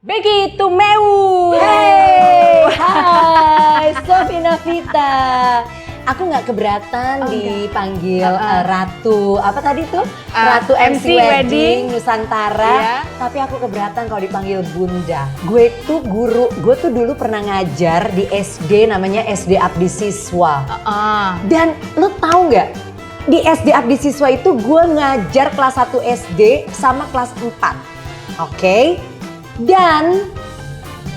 Becky Tumeu. Hey, hai, Sofi Navita. Aku nggak keberatan dipanggil Ratu. Apa tadi tuh? Ratu MC Wedding Nusantara. Tapi aku keberatan kalau dipanggil Bunda. Gue tuh guru, gue tuh dulu pernah ngajar di SD namanya SD Abdi Siswa. Dan lo tahu nggak? Di SD Abdi Siswa itu gue ngajar kelas 1 SD sama kelas 4. Oke? Dan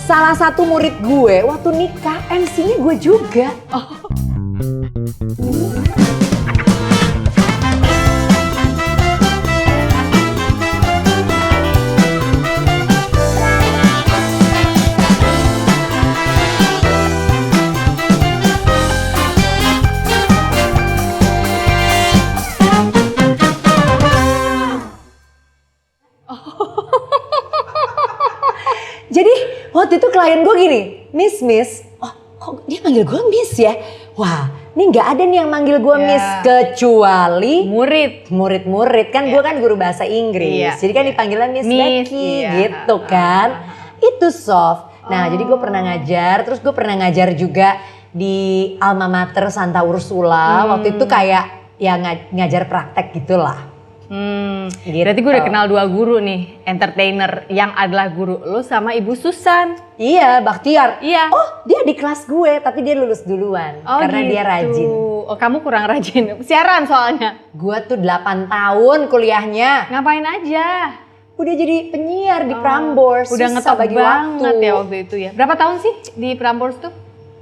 salah satu murid gue waktu nikah MC-nya gue juga. Jadi waktu itu klien gue gini, Miss, oh kok dia manggil gue Miss ya? Wah, ini nggak ada nih yang manggil gue Miss kecuali murid kan gue kan guru bahasa Inggris, jadi kan dipanggilnya Miss Becky gitu kan. Itu soft. Nah jadi gue pernah ngajar, terus gue pernah ngajar juga di Alma Mater Santa Ursula. Waktu itu kayak ya ngajar praktek gitulah. Gitu. Berarti gue udah kenal 2 guru nih, entertainer yang adalah guru lu sama Ibu Susan. Iya, Bakhtiar. Iya. Oh, dia di kelas gue, tapi dia lulus duluan karena gitu. dia rajin. Oh, kamu kurang rajin. Siaran soalnya. Gue tuh 8 tahun kuliahnya. Ngapain aja? Udah jadi penyiar di Prambors. Udah ngetop bagi banget waktu. ya waktu itu ya. Berapa tahun sih di Prambors tuh?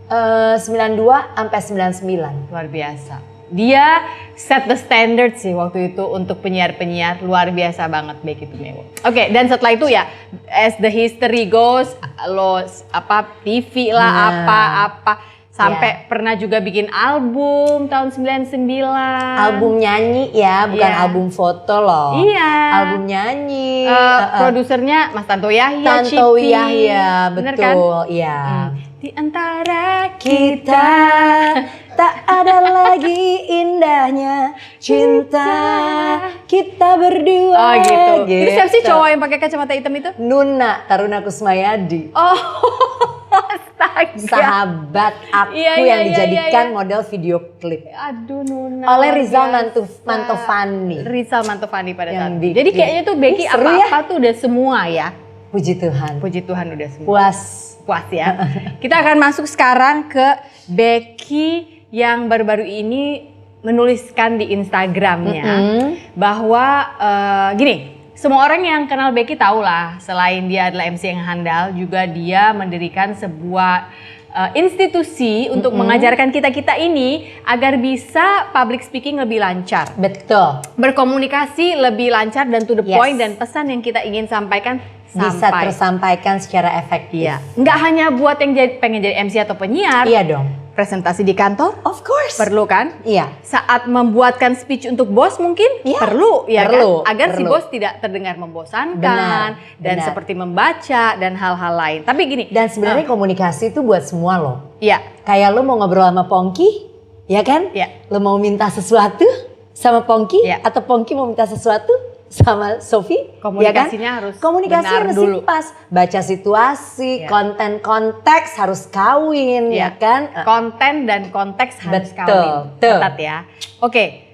92 sampai 99. Luar biasa. Dia set the standard sih waktu itu untuk penyiar-penyiar, luar biasa banget Becky Tumeu. Oke, dan setelah itu ya as the history goes, lo TV lah apa sampai pernah juga bikin album tahun 99. Album nyanyi ya, bukan album foto loh. Iya. Album nyanyi. Produsernya Mas Tanto Yahya, Tanto Yahya, betul. Kan? Iya. Di antara kita tak ada lagi indahnya cinta kita berdua. Oh gitu. Itu siapa sih cowok yang pakai kacamata hitam itu? Nuna Taruna Kusmayadi. Oh, astaga. Sahabat aku yang dijadikan model video klip. Aduh Nuna. Oleh Rizal Mantovani. Rizal Mantovani pada saat Yang itu. Jadi kayaknya tuh Becky apa-apa tuh udah semua ya. Puji Tuhan. Puji Tuhan udah semua. Puas Ya. Kita akan masuk sekarang ke Becky yang baru-baru ini menuliskan di Instagramnya bahwa gini, semua orang yang kenal Becky tahu lah, selain dia adalah MC yang handal, juga dia mendirikan sebuah institusi untuk mengajarkan kita-kita ini agar bisa public speaking lebih lancar. Betul. Berkomunikasi lebih lancar dan to the point, dan pesan yang kita ingin sampaikan bisa tersampaikan secara efektif. Iya. Nggak hanya buat yang pengen jadi MC atau penyiar. Iya dong. Presentasi di kantor? Of course. Perlu kan? Iya. Saat membuatkan speech untuk bos mungkin? Iya. Perlu, ya Perlu, kan? Agar si perlu. bos tidak terdengar membosankan. Dan seperti membaca dan hal-hal lain. Tapi gini. Dan sebenarnya komunikasi itu buat semua loh. Iya. Kayak lo mau ngobrol sama Pongki, ya kan? Iya. Lo mau minta sesuatu sama Pongki, atau Pongki mau minta sesuatu sama Sofi, komunikasinya ya kan? harus komunikasi benar harus dulu. pas, baca situasi, konten konteks harus kawin, ya kan? Konten dan konteks harus Betul, kawin. Ketat ya. Oke,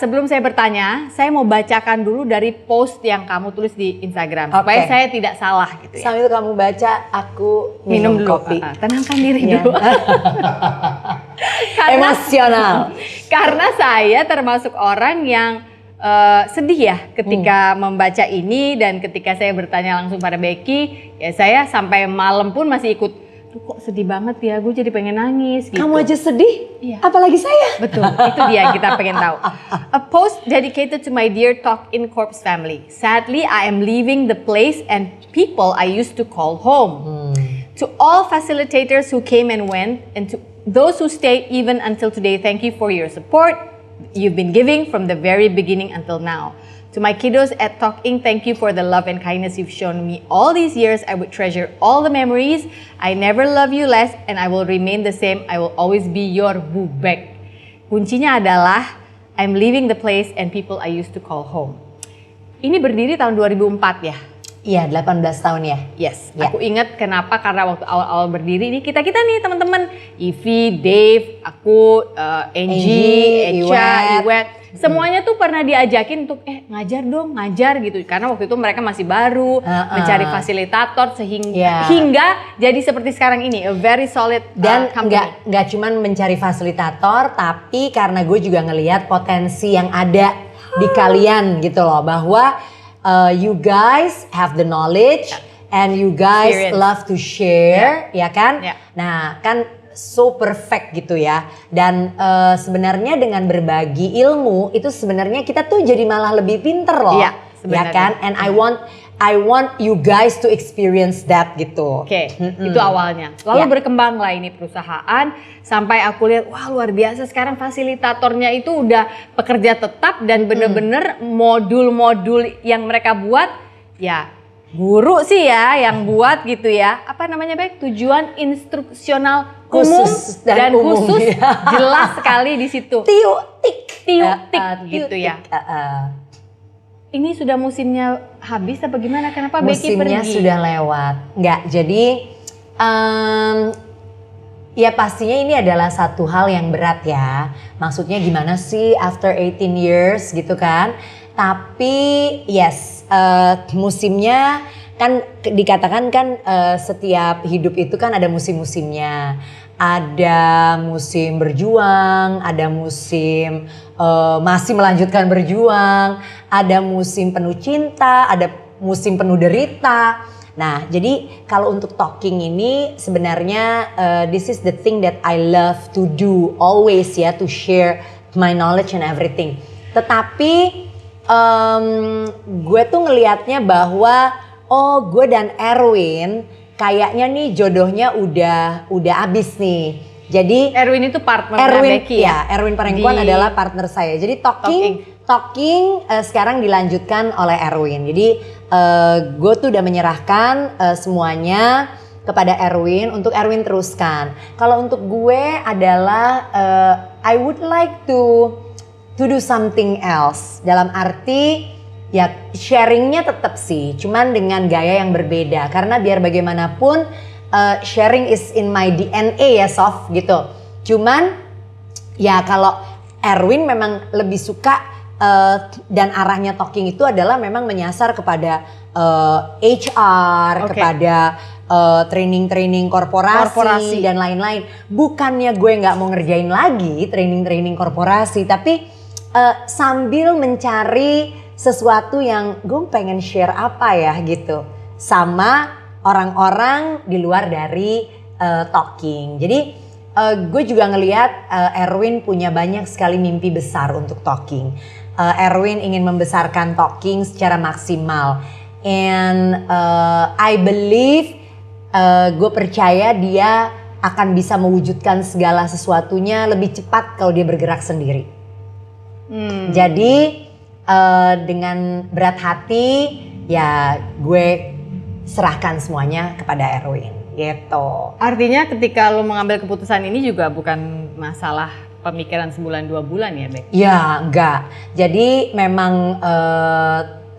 sebelum saya bertanya, saya mau bacakan dulu dari post yang kamu tulis di Instagram supaya saya tidak salah gitu ya. Sambil kamu baca, aku minum dulu kopi. Tenangkan diri dulu. Emosional. Karena saya termasuk orang yang sedih ya ketika membaca ini, dan ketika saya bertanya langsung pada Becky, ya saya sampai malam pun masih ikut. Duh, kok sedih banget ya, gue jadi pengen nangis gitu. Kamu aja sedih? Iya. Apalagi saya? Betul, itu dia yang kita pengen tahu. A post dedicated to my dear Talk in Corps family. Sadly, I am leaving the place and people I used to call home. To all facilitators who came and went, and to those who stay even until today, thank you for your support you've been giving from the very beginning until now. To my kiddos at Talking, thank you for the love and kindness you've shown me all these years. I would treasure all the memories. I never love you less, and I will remain the same. I will always be your Bubek. Kuncinya adalah I'm leaving the place and people I used to call home. Ini berdiri tahun 2004 ya? Iya, 18 tahun ya. Yes, Ya. aku ingat kenapa, karena waktu awal-awal berdiri ini kita nih teman-teman, Ivy, Dave, aku, Angie, Echa, Iwet, semuanya tuh pernah diajakin untuk ngajar gitu, karena waktu itu mereka masih baru mencari fasilitator hingga jadi seperti sekarang ini, a very solid dan company. nggak cuman mencari fasilitator, tapi karena gue juga ngelihat potensi yang ada di kalian gitu loh, bahwa you guys have the knowledge and you guys Experience. love to share, ya kan? Yeah. Nah, kan so perfect gitu ya. Dan sebenarnya dengan berbagi ilmu itu sebenarnya kita tuh jadi malah lebih pinter loh, Iya, ya sebenarnya. kan? And I want you guys to experience that gitu. Oke, itu awalnya. Lalu berkembanglah ini perusahaan sampai aku lihat, wah luar biasa sekarang fasilitatornya itu udah pekerja tetap dan bener-bener modul-modul yang mereka buat ya guru sih ya yang buat gitu ya. Apa namanya baik? Tujuan instruksional umum Khusus dan umum, khusus ya. jelas sekali di situ. Tiutik Gitu ya. Ini sudah musimnya habis apa gimana? Kenapa Becky Musimnya pergi? sudah lewat. Enggak, jadi ya pastinya ini adalah satu hal yang berat ya. Maksudnya gimana sih after 18 years gitu kan. Tapi yes, musimnya kan dikatakan kan setiap hidup itu kan ada musim-musimnya. Ada musim berjuang, ada musim masih melanjutkan berjuang, ada musim penuh cinta, ada musim penuh derita. Nah, jadi kalau untuk talking ini sebenarnya this is the thing that I love to do always ya, to share my knowledge and everything. Tetapi gue tuh ngelihatnya bahwa gue dan Erwin kayaknya nih jodohnya udah abis nih. Jadi Erwin itu partner Becky ya? Erwin Parengkuan adalah partner saya. Jadi talking sekarang dilanjutkan oleh Erwin. Jadi gue tuh udah menyerahkan semuanya kepada Erwin untuk Erwin teruskan. Kalau untuk gue adalah I would like to do something else. Dalam arti ya sharingnya tetap sih, cuman dengan gaya yang berbeda. Karena biar bagaimanapun sharing is in my DNA ya Sof gitu. Cuman ya kalau Erwin memang lebih suka dan arahnya talking itu adalah memang menyasar kepada HR, kepada training-training korporasi dan lain-lain. Bukannya gue nggak mau ngerjain lagi training-training korporasi, tapi sambil mencari sesuatu yang gue pengen share apa ya gitu sama orang-orang di luar dari talking. Jadi gue juga ngelihat Erwin punya banyak sekali mimpi besar untuk talking. Erwin ingin membesarkan talking secara maksimal, and I believe gue percaya dia akan bisa mewujudkan segala sesuatunya lebih cepat kalau dia bergerak sendiri. Jadi dengan berat hati ya gue serahkan semuanya kepada Erwin gitu. Artinya ketika lo mengambil keputusan ini juga bukan masalah pemikiran sebulan 2 bulan ya Bek? Ya enggak, jadi memang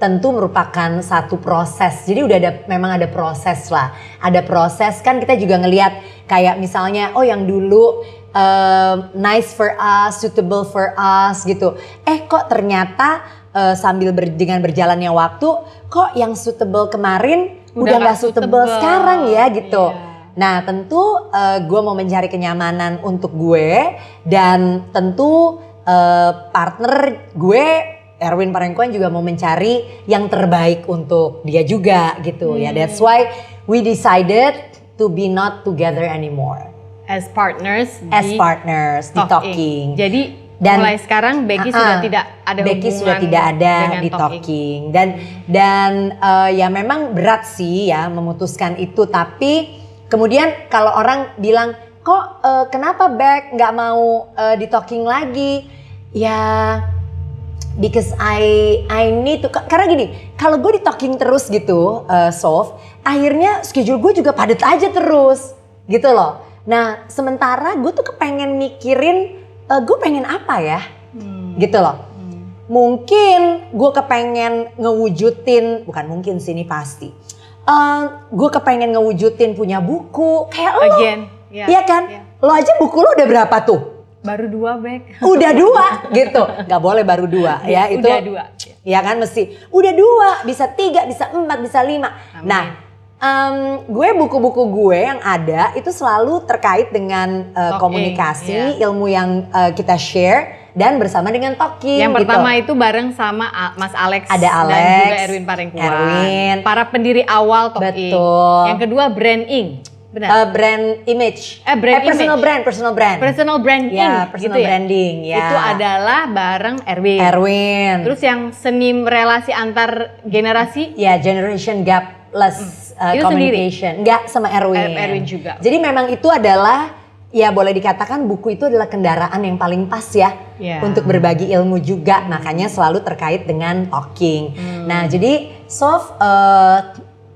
tentu merupakan satu proses. Jadi udah memang ada proses lah. Ada proses kan, kita juga ngelihat kayak misalnya yang dulu nice for us, suitable for us gitu. Kok ternyata dengan berjalannya waktu, kok yang suitable kemarin udah gak suitable sekarang ya gitu. Nah tentu gue mau mencari kenyamanan untuk gue, dan tentu partner gue Erwin Parengkuan juga mau mencari yang terbaik untuk dia juga gitu ya. That's why we decided to be not together anymore. As partners di talking. Jadi mulai sekarang Becky sudah tidak ada di talking. Dan ya memang berat sih ya memutuskan itu. Tapi kemudian kalau orang bilang kok kenapa Beck nggak mau di talking lagi? Ya because I need to, karena gini, kalau gue di talking terus gitu Sof, akhirnya schedule gue juga padat aja terus gitu loh. Nah sementara gue tuh kepengen mikirin gue pengen apa ya gitu loh. mungkin gue kepengen ngewujudin, bukan mungkin sih ini pasti. Gue kepengen ngewujudin punya buku kayak lo. Iya kan? Lo aja buku lo udah berapa tuh? Baru 2, Bek. Udah 2 gitu. Gak boleh baru 2 ya itu. Udah 2. Ya kan mesti. Udah 2, bisa 3, bisa 4, bisa 5. Amin. Nah, gue buku-buku gue yang ada itu selalu terkait dengan komunikasi, ilmu yang kita share dan bersama dengan talking. Yang pertama gitu. itu bareng sama Mas Alex. Ada Alex. Dan juga Erwin Parengkuan. Para pendiri awal Talking. Betul. Yang kedua branding. Benar. Brand image. Personal brand. Personal branding. Ya, personal gitu branding. Ya. Itu adalah bareng Erwin. Terus yang seni relasi antar generasi. Ya, generation gapless itu communication. Enggak, sama Erwin. Erwin juga. Jadi memang itu adalah, ya boleh dikatakan buku itu adalah kendaraan yang paling pas ya. Untuk berbagi ilmu juga. Makanya selalu terkait dengan talking. Nah, jadi Sof,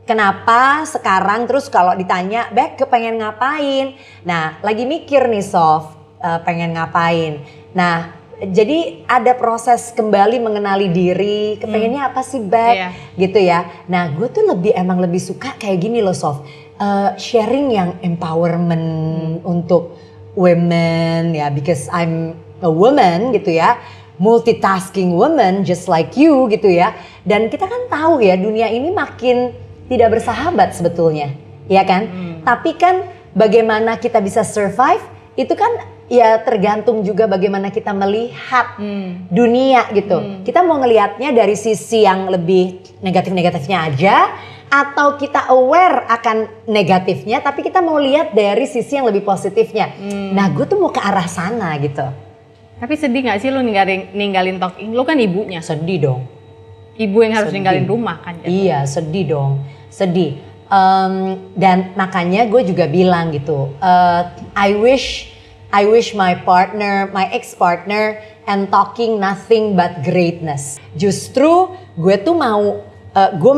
kenapa sekarang terus kalau ditanya, Bek kepengen ngapain? Nah, lagi mikir nih Sof, pengen ngapain. Nah, jadi ada proses kembali mengenali diri, kepengennya apa sih Bek? Gitu ya. Nah, gue tuh emang lebih suka kayak gini loh Sof. Sharing yang empowerment untuk women ya, because I'm a woman gitu ya. Multitasking woman just like you gitu ya. Dan kita kan tahu ya dunia ini makin tidak bersahabat sebetulnya, ya kan? Tapi kan bagaimana kita bisa survive itu kan ya tergantung juga bagaimana kita melihat dunia gitu. Kita mau ngelihatnya dari sisi yang lebih negatif-negatifnya aja, atau kita aware akan negatifnya, tapi kita mau lihat dari sisi yang lebih positifnya. Nah, gue tuh mau ke arah sana gitu. Tapi sedih gak sih lu ninggalin Talking? Lu kan ibunya. Sedih dong. Ibu yang harus ninggalin rumah kan? Iya, sedih dong. Sedih. Dan makanya gue juga bilang gitu, I wish my partner, my ex-partner and Talking nothing but greatness. Justru gue tuh mau, gue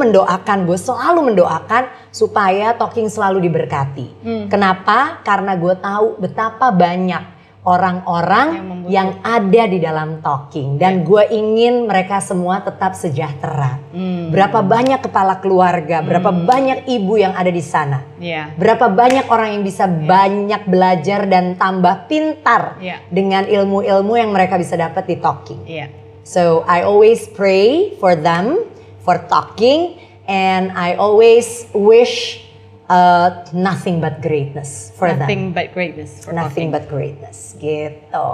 selalu mendoakan supaya Talking selalu diberkati. Kenapa? Karena gue tahu betapa banyak orang-orang yang ada di dalam Talking. Dan gue ingin mereka semua tetap sejahtera. Berapa banyak kepala keluarga, berapa banyak ibu yang ada di sana. Berapa banyak orang yang bisa banyak belajar dan tambah pintar dengan ilmu-ilmu yang mereka bisa dapat di Talking. So I always pray for them, for Talking, and I always wish nothing but greatness for them. Nothing but greatness for Nothing Talking. but greatness, gitu.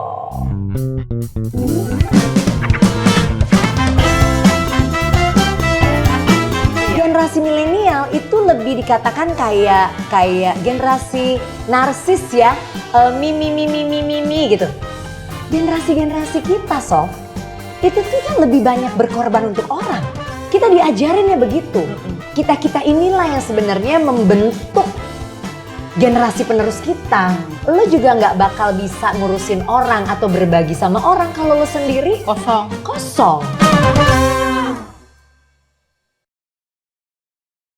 Generasi milenial itu lebih dikatakan kayak generasi narsis ya, mimi gitu. Generasi kita Sof, itu tuh kan lebih banyak berkorban untuk orang. Kita diajarinnya begitu. Kita inilah yang sebenarnya membentuk generasi penerus kita. Lo juga nggak bakal bisa ngurusin orang atau berbagi sama orang kalau lo sendiri Kosong. kosong.